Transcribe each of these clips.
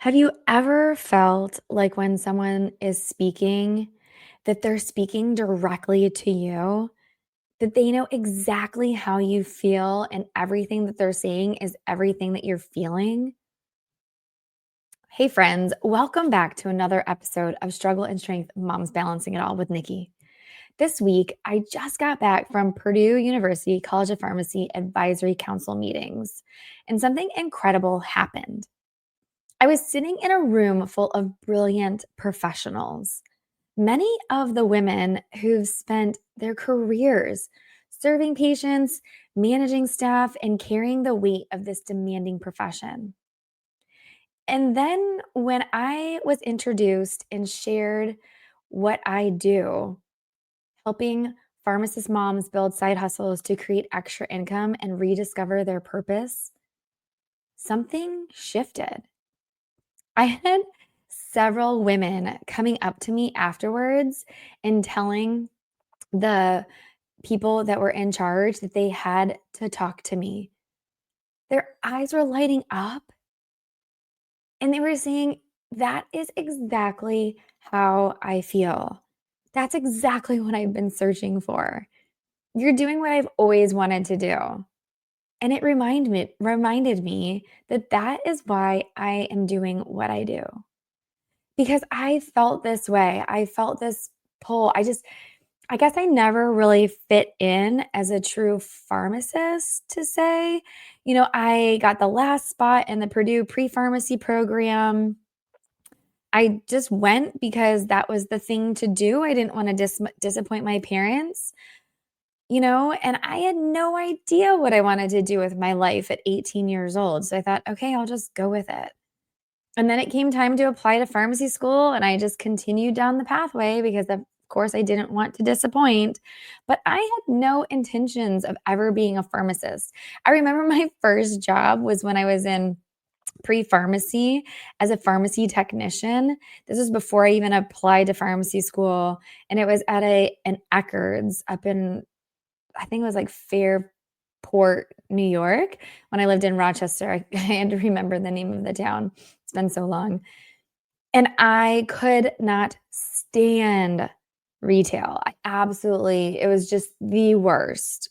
Have you ever felt like when someone is speaking, that they're speaking directly to you, that they know exactly how you feel and everything that they're saying is everything that you're feeling? Hey, friends, welcome back to another episode of Struggle and Strength Moms Balancing It All with Nikki. This week, I just got back from Purdue University College of Pharmacy Advisory Council meetings, and something incredible happened. I was sitting in a room full of brilliant professionals, many of the women who've spent their careers serving patients, managing staff, and carrying the weight of this demanding profession. And then when I was introduced and shared what I do, helping pharmacist moms build side hustles to create extra income and rediscover their purpose, something shifted. I had several women coming up to me afterwards and telling the people that were in charge that they had to talk to me. Their eyes were lighting up and they were saying, "That is exactly how I feel. That's exactly what I've been searching for. You're doing what I've always wanted to do." And it reminded me that that is why I am doing what I do. Because I felt this way. I felt this pull. I guess I never really fit in as a true pharmacist to say. I got the last spot in the Purdue pre-pharmacy program. I just went because that was the thing to do. I didn't want to disappoint my parents, and I had no idea what I wanted to do with my life at 18 years old. So I thought, okay, I'll just go with it. And then it came time to apply to pharmacy school, and I just continued down the pathway because, of course, I didn't want to disappoint. But I had no intentions of ever being a pharmacist. I remember my first job was when I was in pre-pharmacy as a pharmacy technician. This was before I even applied to pharmacy school, and it was at an Eckerd's up in, I think it was like Fairport, New York. When I lived in Rochester, I had to remember the name of the town. It's been so long. And I could not stand retail. It was just the worst.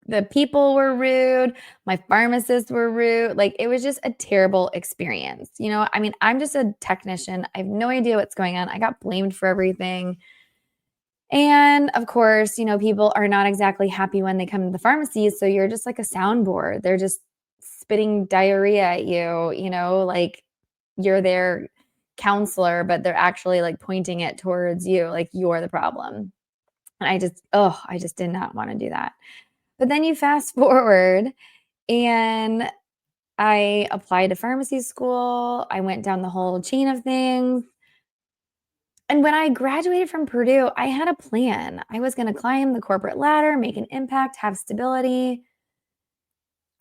The people were rude. My pharmacists were rude. Like, it was just a terrible experience. I'm just a technician. I have no idea what's going on. I got blamed for everything. And of course, people are not exactly happy when they come to the pharmacy. So you're just like a soundboard. They're just spitting diarrhea at you, like you're their counselor, but they're actually like pointing it towards you, like you're the problem. And I just did not want to do that. But then you fast forward and I applied to pharmacy school. I went down the whole chain of things. And when I graduated from Purdue, I had a plan. I was going to climb the corporate ladder, make an impact, have stability.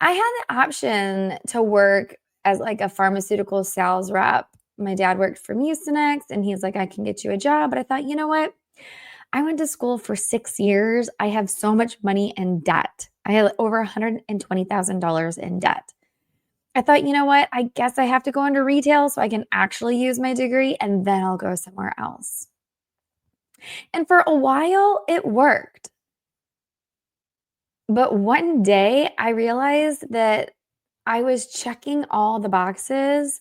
I had the option to work as like a pharmaceutical sales rep. My dad worked for Mucinex and he's like, "I can get you a job." But I thought, you know what? I went to school for 6 years. I have so much money in debt. I had over $120,000 in debt. I thought, you know what? I guess I have to go into retail so I can actually use my degree and then I'll go somewhere else. And for a while, it worked. But one day I realized that I was checking all the boxes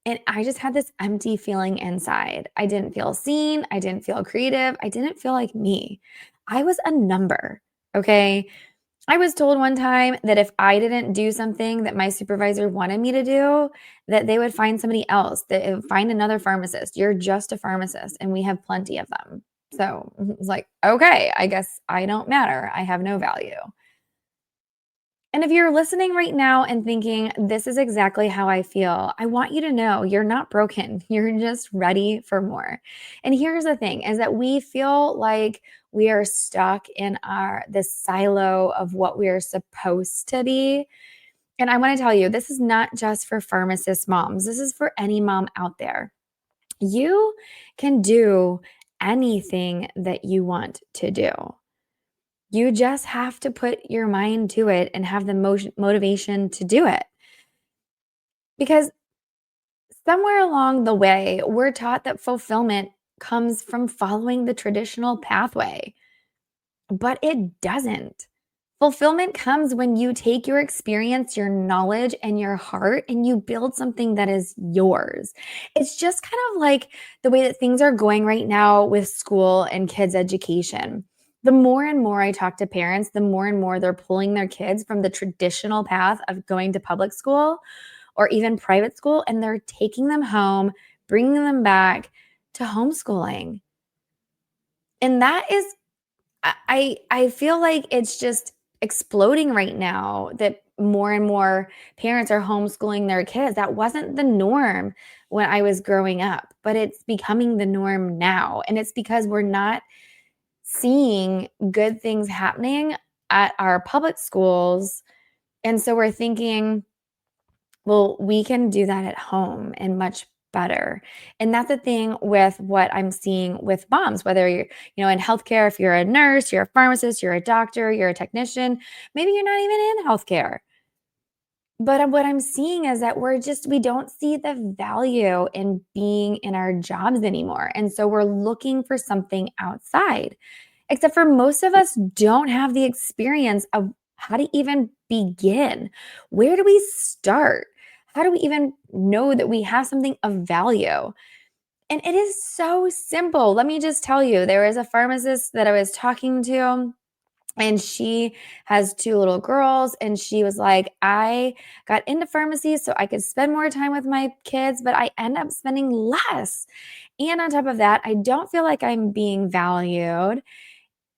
and I just had this empty feeling inside. I didn't feel seen. I didn't feel creative. I didn't feel like me. I was a number. Okay. I was told one time that if I didn't do something that my supervisor wanted me to do, that they would find somebody else, that it would find another pharmacist. You're just a pharmacist, and we have plenty of them. So it's like, okay, I guess I don't matter. I have no value. And if you're listening right now and thinking, this is exactly how I feel, I want you to know you're not broken. You're just ready for more. And here's the thing is that we feel like we are stuck in this silo of what we are supposed to be. And I want to tell you, this is not just for pharmacist moms. This is for any mom out there. You can do anything that you want to do. You just have to put your mind to it and have the motivation to do it. Because Somewhere along the way, we're taught that fulfillment comes from following the traditional pathway, but it doesn't. Fulfillment comes when you take your experience, your knowledge, and your heart, and you build something that is yours. It's just kind of like the way that things are going right now with school and kids' education. The more and more I talk to parents, the more and more they're pulling their kids from the traditional path of going to public school or even private school, and they're taking them home, bringing them back to homeschooling. And that is I feel like it's just exploding right now that more and more parents are homeschooling their kids. That wasn't the norm when I was growing up, but it's becoming the norm now. And it's because we're not seeing good things happening at our public schools. And so we're thinking, well, we can do that at home and much better. And that's the thing with what I'm seeing with moms, whether you're, in healthcare, if you're a nurse, you're a pharmacist, you're a doctor, you're a technician, maybe you're not even in healthcare. But what I'm seeing is that we don't see the value in being in our jobs anymore. And so we're looking for something outside, except for most of us don't have the experience of how to even begin. Where do we start? How do we even know that we have something of value? And it is so simple. Let me just tell you, there was a pharmacist that I was talking to, and she has two little girls. And she was like, I got into pharmacy so I could spend more time with my kids, but I end up spending less. And on top of that, I don't feel like I'm being valued.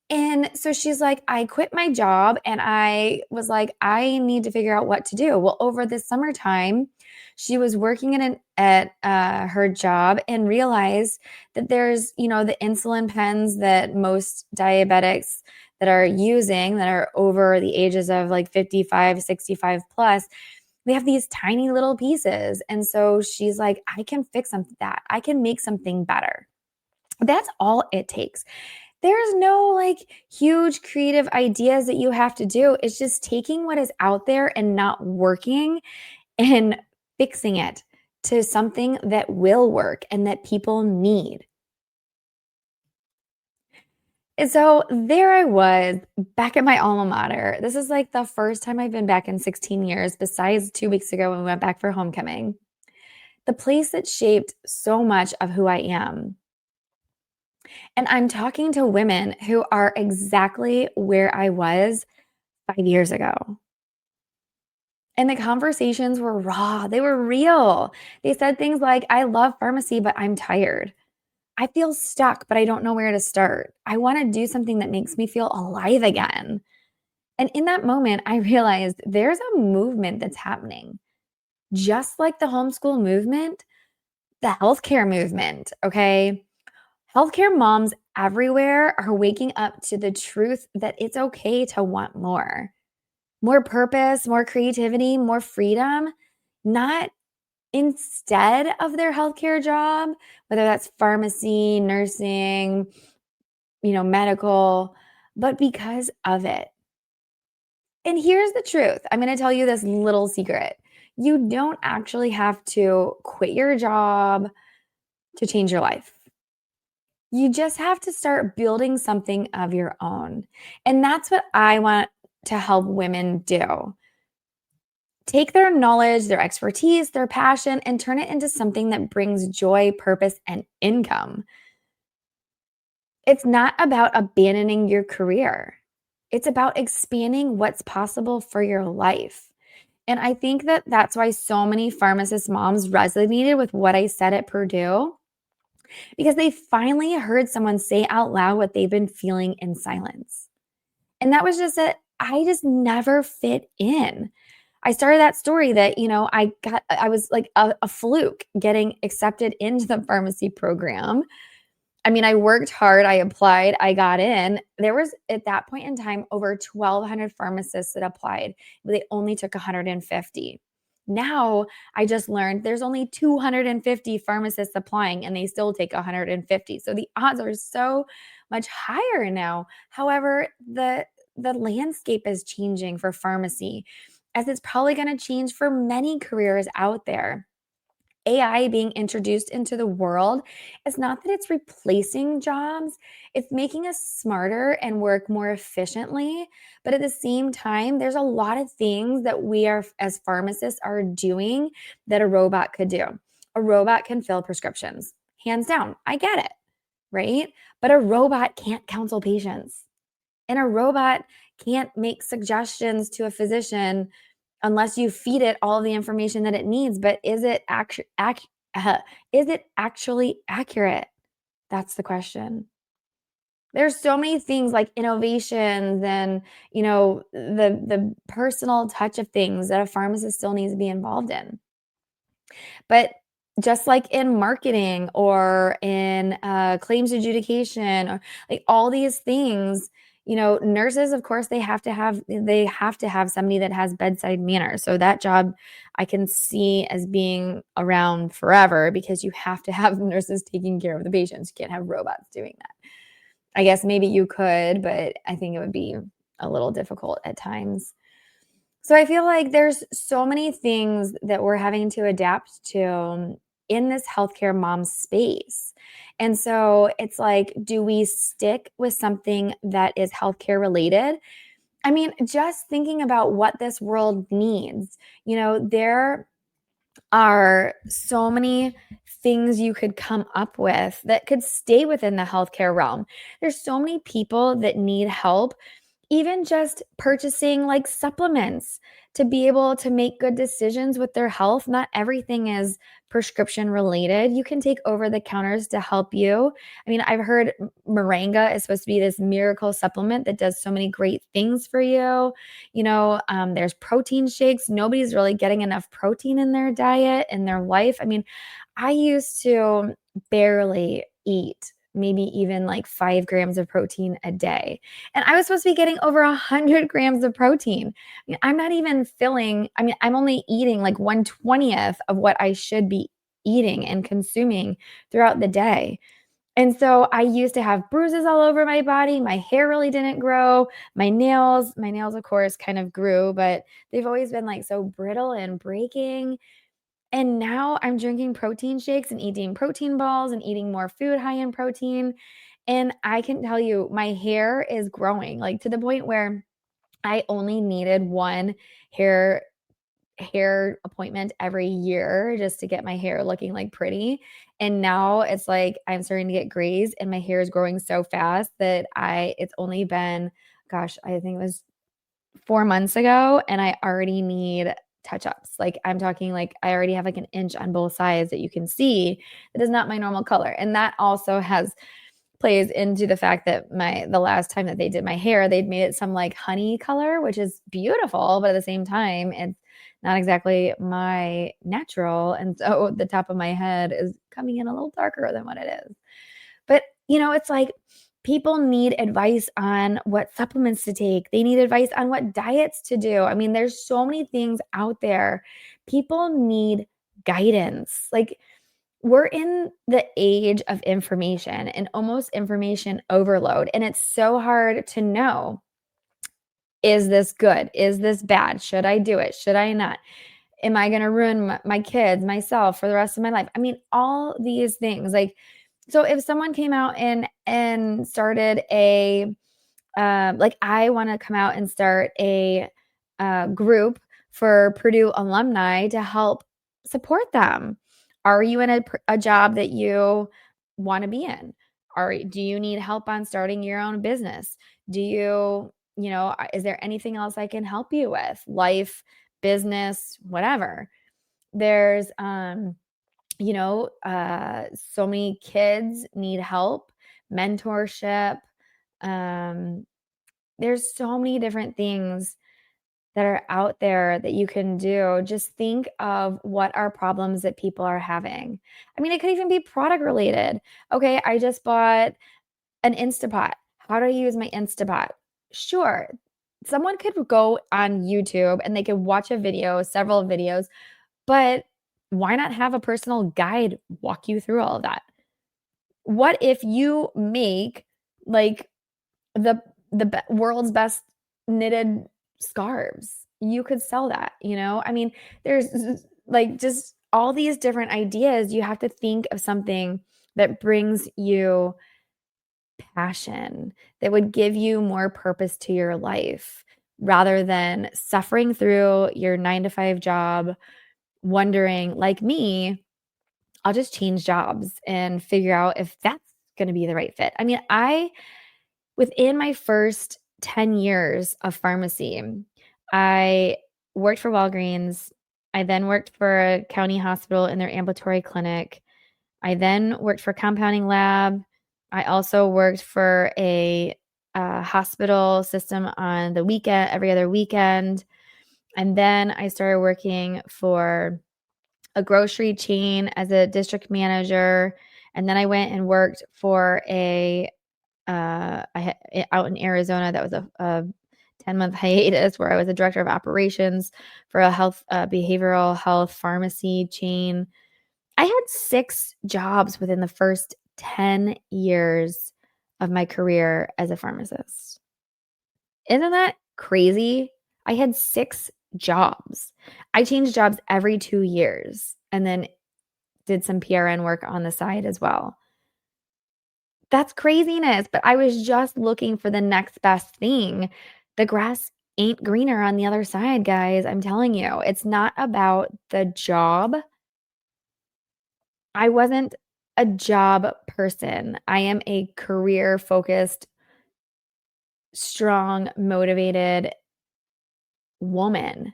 And so she's like, I quit my job and I was like, I need to figure out what to do. Well, over the summertime, she was working at her job and realized that there's, the insulin pens that most diabetics that are using that are over the ages of like 55, 65 plus, they have these tiny little pieces. And so she's like, I can fix that. I can make something better. That's all it takes. There's no like huge creative ideas that you have to do. It's just taking what is out there and not working and fixing it to something that will work and that people need. And so there I was back at my alma mater. This is like the first time I've been back in 16 years, besides 2 weeks ago when we went back for homecoming. The place that shaped so much of who I am. And I'm talking to women who are exactly where I was 5 years ago. And the conversations were raw, they were real. They said things like, I love pharmacy, but I'm tired. I feel stuck, but I don't know where to start. I want to do something that makes me feel alive again. And in that moment, I realized there's a movement that's happening. Just like the homeschool movement, the healthcare movement, okay? Healthcare moms everywhere are waking up to the truth that it's okay to want more purpose, more creativity, more freedom, not instead of their healthcare job, whether that's pharmacy, nursing, medical, but because of it. And here's the truth. I'm going to tell you this little secret. You don't actually have to quit your job to change your life. You just have to start building something of your own. And that's what I want to help women do. Take their knowledge, their expertise, their passion, and turn it into something that brings joy, purpose, and income. It's not about abandoning your career. It's about expanding what's possible for your life. And I think that that's why so many pharmacist moms resonated with what I said at Purdue, because they finally heard someone say out loud what they've been feeling in silence. And that was just that I just never fit in. I started that story that, I was like a fluke getting accepted into the pharmacy program. I mean, I worked hard, I applied, I got in. There was at that point in time over 1,200 pharmacists that applied, but they only took 150. Now I just learned there's only 250 pharmacists applying and they still take 150. So the odds are so much higher now. However, the landscape is changing for pharmacy, as it's probably going to change for many careers out there. AI being introduced into the world, it's not that it's replacing jobs, it's making us smarter and work more efficiently. But at the same time, there's a lot of things that we are, as pharmacists, are doing that a robot could do. A robot can fill prescriptions, hands down. I get it, right? But a robot can't counsel patients. And a robot can't make suggestions to a physician unless you feed it all of the information that it needs. But is it actually accurate? That's the question. There's so many things like innovations and, the personal touch of things that a pharmacist still needs to be involved in. But just like in marketing or in claims adjudication or like all these things, nurses, of course, they have to have somebody that has bedside manner. So that job I can see as being around forever because you have to have nurses taking care of the patients. You can't have robots doing that. I guess maybe you could, but I think it would be a little difficult at times. So I feel like there's so many things that we're having to adapt to in this healthcare mom space. And so it's like, do we stick with something that is healthcare related? I mean, just thinking about what this world needs, there are so many things you could come up with that could stay within the healthcare realm. There's so many people that need help even just purchasing like supplements to be able to make good decisions with their health. Not everything is prescription related. You can take over the counters to help you. I mean, I've heard moringa is supposed to be this miracle supplement that does so many great things for you. There's protein shakes. Nobody's really getting enough protein in their diet, in their life. I mean, I used to barely eat maybe even like 5 grams of protein a day. And I was supposed to be getting over 100 grams of protein. I mean, I'm not even filling, I mean, I'm only eating like 1/20th of what I should be eating and consuming throughout the day. And so I used to have bruises all over my body. My hair really didn't grow. My nails, of course, kind of grew, but they've always been like so brittle and breaking. And now I'm drinking protein shakes and eating protein balls and eating more food high in protein. And I can tell you, my hair is growing like to the point where I only needed one hair hair appointment every year just to get my hair looking like pretty. And now it's like I'm starting to get grays and my hair is growing so fast that it's only been, gosh, I think it was 4 months ago, and I already need touch ups. Like I'm talking like I already have like an inch on both sides that you can see that is not my normal color. And that also plays into the fact that the last time that they did my hair, they'd made it some like honey color, which is beautiful, but at the same time, it's not exactly my natural. And so the top of my head is coming in a little darker than what it is. But, it's like people need advice on what supplements to take. They need advice on what diets to do. I mean, there's so many things out there. People need guidance. Like, we're in the age of information and almost information overload. And it's so hard to know, is this good? Is this bad? Should I do it? Should I not? Am I going to ruin my kids, myself for the rest of my life? I mean, all these things. Like, so if someone came out and started like I want to come out and start a group for Purdue alumni to help support them. Are you in a job that you want to be in? Do you need help on starting your own business? Do is there anything else I can help you with? Life, business, whatever. There's so many kids need help, mentorship. There's so many different things that are out there that you can do. Just think of what are problems that people are having. I mean, it could even be product related. Okay, I just bought an Instapot. How do I use my Instapot? Sure. Someone could go on YouTube and they could watch a video, several videos, but why not have a personal guide walk you through all of that? What if you make like the world's best knitted scarves? You could sell that, I mean, there's like just all these different ideas, you have to think of something that brings you passion, that would give you more purpose to your life rather than suffering through your 9 to 5 job, wondering, like me, I'll just change jobs and figure out if that's going to be the right fit. I mean, within my first 10 years of pharmacy, I worked for Walgreens. I then worked for a county hospital in their ambulatory clinic. I then worked for a compounding lab. I also worked for a hospital system on the weekend, every other weekend. And then I started working for a grocery chain as a district manager. And then I went and worked for out in Arizona, that was a 10-month hiatus where I was a director of operations for a behavioral health pharmacy chain. I had 6 jobs within the first 10 years of my career as a pharmacist. Isn't that crazy? I had 6 jobs. I changed jobs every 2 years and then did some PRN work on the side as well. That's craziness, but I was just looking for the next best thing. The grass ain't greener on the other side, guys. I'm telling you, it's not about the job. I wasn't a job person. I am a career focused, strong, motivated woman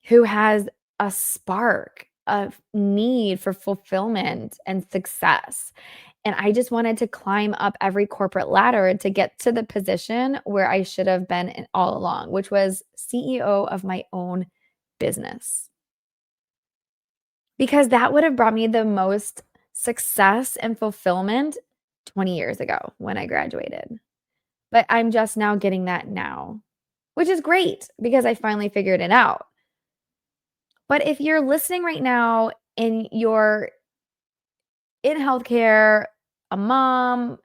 who has a spark of need for fulfillment and success. And I just wanted to climb up every corporate ladder to get to the position where I should have been all along, which was CEO of my own business. Because that would have brought me the most success and fulfillment 20 years ago when I graduated. But I'm just now getting that now, which is great because I finally figured it out. But if you're listening right now and you're in healthcare, a mom,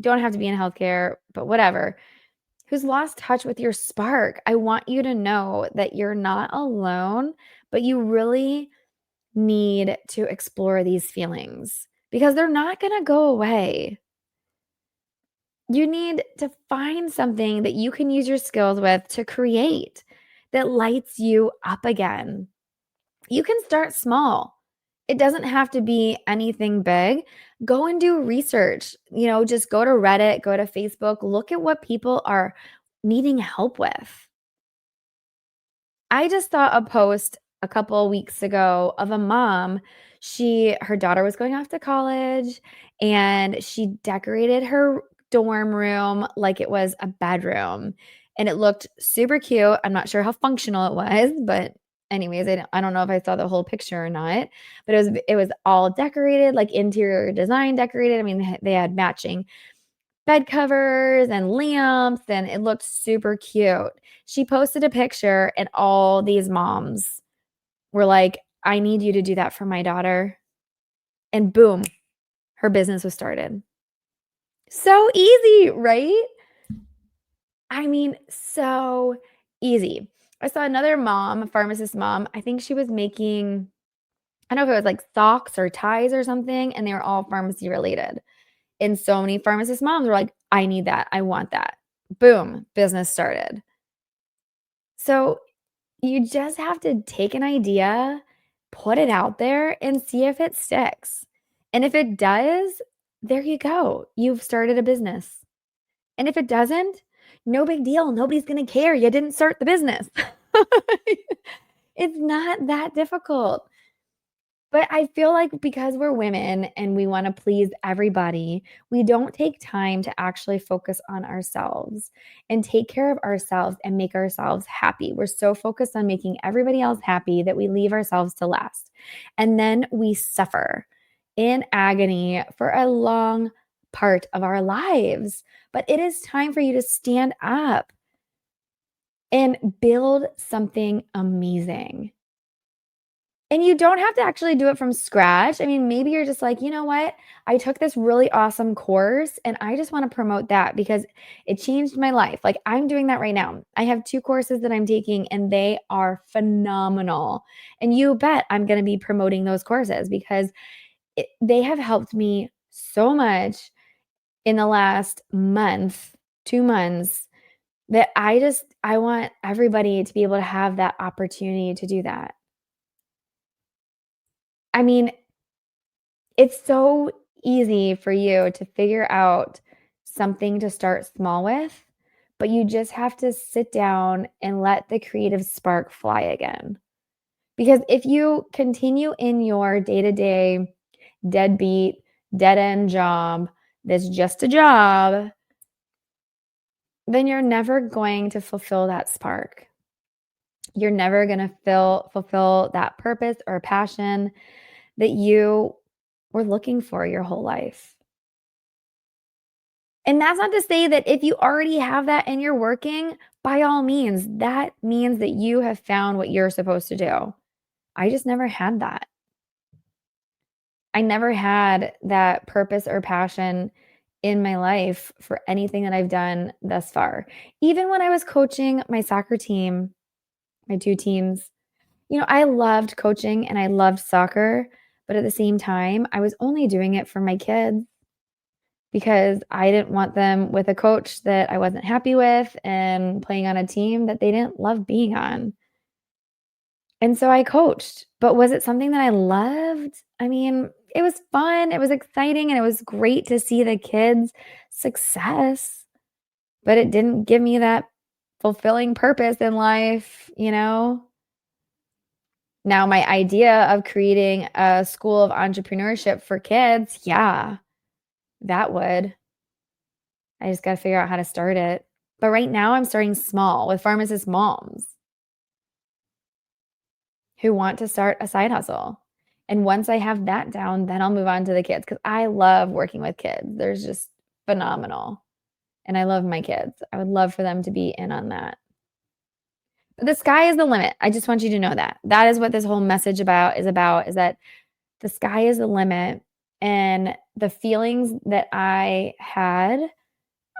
don't have to be in healthcare, but whatever, who's lost touch with your spark, I want you to know that you're not alone, but you really need to explore these feelings because they're not going to go away. You need to find something that you can use your skills with to create that lights you up again. You can start small. It doesn't have to be anything big. Go and do research. Just go to Reddit, go to Facebook, look at what people are needing help with. I just saw a post a couple of weeks ago of a mom. Her daughter was going off to college and she decorated her dorm room like it was a bedroom and it looked super cute. I'm not sure how functional it was, but anyways, I don't know if I saw the whole picture or not, but it was all decorated, like interior design decorated. I mean, they had matching bed covers and lamps, and it looked super cute. She posted a picture, and all these moms were like, I need you to do that for my daughter. And boom, her business was started. So easy, right? I mean, so easy. I saw another mom, a pharmacist mom. I think she was making, I don't know if it was like socks or ties or something, and they were all pharmacy related. And so many pharmacist moms were like, I need that. I want that. Boom, business started. So you just have to take an idea, put it out there, and see if it sticks. And if it does, there you go. You've started a business. And if it doesn't, no big deal. Nobody's going to care. You didn't start the business. It's not that difficult. But I feel like because we're women and we want to please everybody, we don't take time to actually focus on ourselves and take care of ourselves and make ourselves happy. We're so focused on making everybody else happy that we leave ourselves to last. And then we suffer in agony for a long part of our lives. But it is time for you to stand up and build something amazing. And you don't have to actually do it from scratch. I mean, maybe you're just like, you know what? I took this really awesome course and I just want to promote that because it changed my life. Like I'm doing that right now. I have 2 courses that I'm taking and they are phenomenal. And you bet I'm going to be promoting those courses because they have helped me so much in the last month, 2 months that I want everybody to be able to have that opportunity to do that. I mean, it's so easy for you to figure out something to start small with, but you just have to sit down and let the creative spark fly again. Because if you continue in your day to day deadbeat, dead end job that's just a job, then you're never going to fulfill that spark. You're never going to fulfill that purpose or passion that you were looking for your whole life. And that's not to say that if you already have that and you're working, by all means, that means that you have found what you're supposed to do. I just never had that. I never had that purpose or passion in my life for anything that I've done thus far. Even when I was coaching my soccer team, my 2 teams, I loved coaching and I loved soccer, but at the same time, I was only doing it for my kids because I didn't want them with a coach that I wasn't happy with and playing on a team that they didn't love being on. And so I coached, but was it something that I loved? I mean, it was fun, it was exciting, and it was great to see the kids' success, but it didn't give me that fulfilling purpose in life. Now, my idea of creating a school of entrepreneurship for kids, yeah, that would. I just got to figure out how to start it. But right now, I'm starting small with pharmacist moms who want to start a side hustle. And once I have that down, then I'll move on to the kids because I love working with kids. They're just phenomenal. And I love my kids. I would love for them to be in on that. But the sky is the limit. I just want you to know that. That is what this whole message is that the sky is the limit. And the feelings that I had,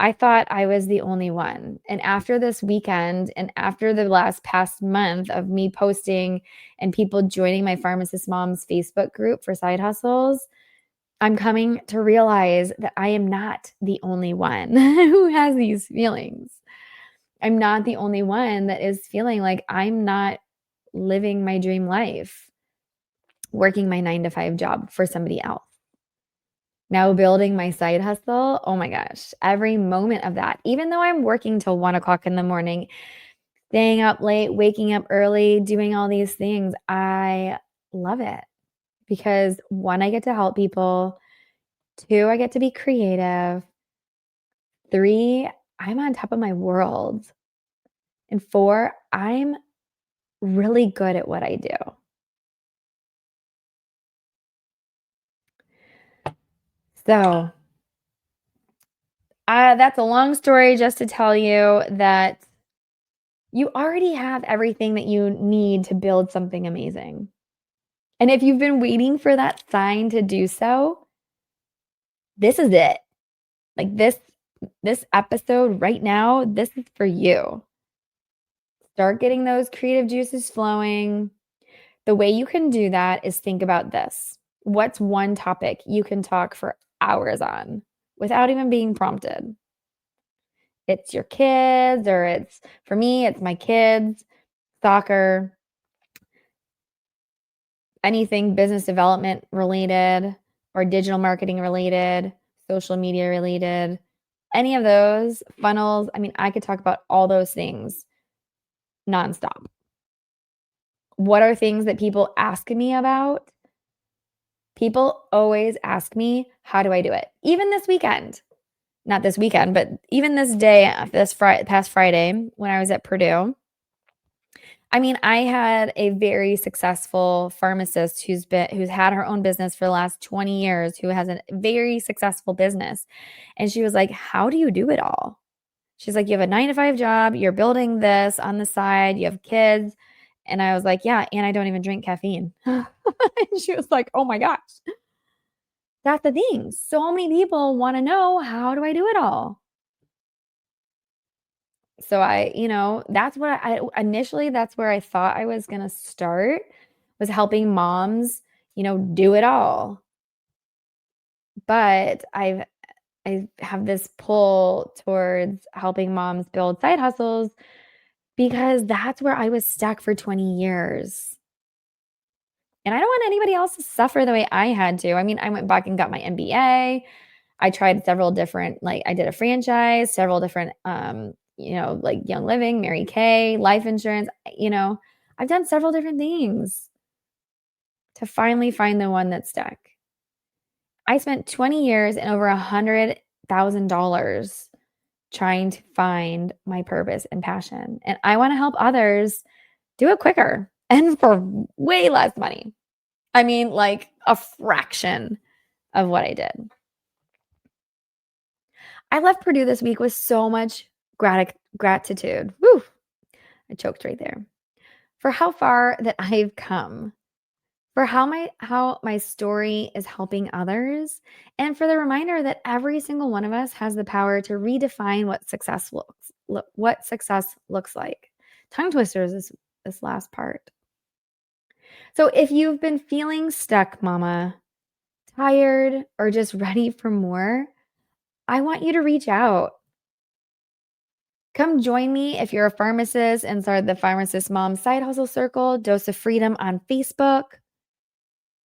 I thought I was the only one. And after this weekend and after the past month of me posting and people joining my Pharmacist Moms Facebook group for side hustles, I'm coming to realize that I am not the only one who has these feelings. I'm not the only one that is feeling like I'm not living my dream life, working my 9 to 5 job for somebody else. Now building my side hustle, oh my gosh, every moment of that, even though I'm working till 1 o'clock in the morning, staying up late, waking up early, doing all these things, I love it because 1, I get to help people. 2, I get to be creative. 3, I'm on top of my world. And 4, I'm really good at what I do. So that's a long story just to tell you that you already have everything that you need to build something amazing. And if you've been waiting for that sign to do so, this is it. Like this episode right now, this is for you. Start getting those creative juices flowing. The way you can do that is think about this. What's one topic you can talk for hours on without even being prompted? It's your kids, or for me, it's my kids, soccer, anything business development related or digital marketing related, social media related, any of those funnels. I mean, I could talk about all those things nonstop. What are things that people ask me about? People always ask me, how do I do it? Even this weekend, not this weekend, but even this day, past Friday, when I was at Purdue. I mean, I had a very successful pharmacist who's had her own business for the last 20 years, who has a very successful business. And she was like, how do you do it all? She's like, you have a 9 to 5 job, you're building this on the side, you have kids. And I was like, yeah, and I don't even drink caffeine. And she was like, oh my gosh. That's the thing. So many people want to know, how do I do it all? So that's what I initially, that's where I thought I was going to start, was helping moms, do it all. But I have this pull towards helping moms build side hustles because that's where I was stuck for 20 years. And I don't want anybody else to suffer the way I had to. I mean, I went back and got my MBA. I tried several different, like I did a franchise, several different, like Young Living, Mary Kay, life insurance. I've done several different things to finally find the one that stuck. I spent 20 years and over $100,000 trying to find my purpose and passion. And I want to help others do it quicker and for way less money. I mean, like a fraction of what I did. I left Purdue this week with so much gratitude. Woo! I choked right there. For how far that I've come, for how my story is helping others, and for the reminder that every single one of us has the power to redefine what success looks like. Tongue twisters this last part. So if you've been feeling stuck, mama, tired, or just ready for more, I want you to reach out. Come join me if you're a pharmacist and start the Pharmacist Mom Side Hustle Circle, Dose of Freedom on Facebook.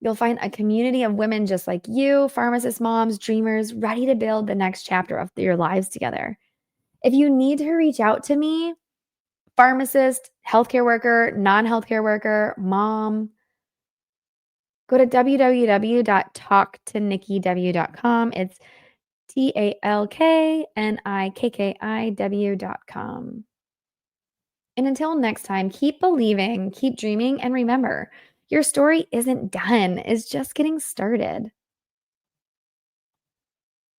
You'll find a community of women just like you, pharmacist moms, dreamers, ready to build the next chapter of your lives together. If you need to reach out to me, pharmacist, healthcare worker, non-healthcare worker, mom, go to www.talktonikkiw.com. It's talknikkiw.com. And until next time, keep believing, keep dreaming, and remember, your story isn't done. It's just getting started.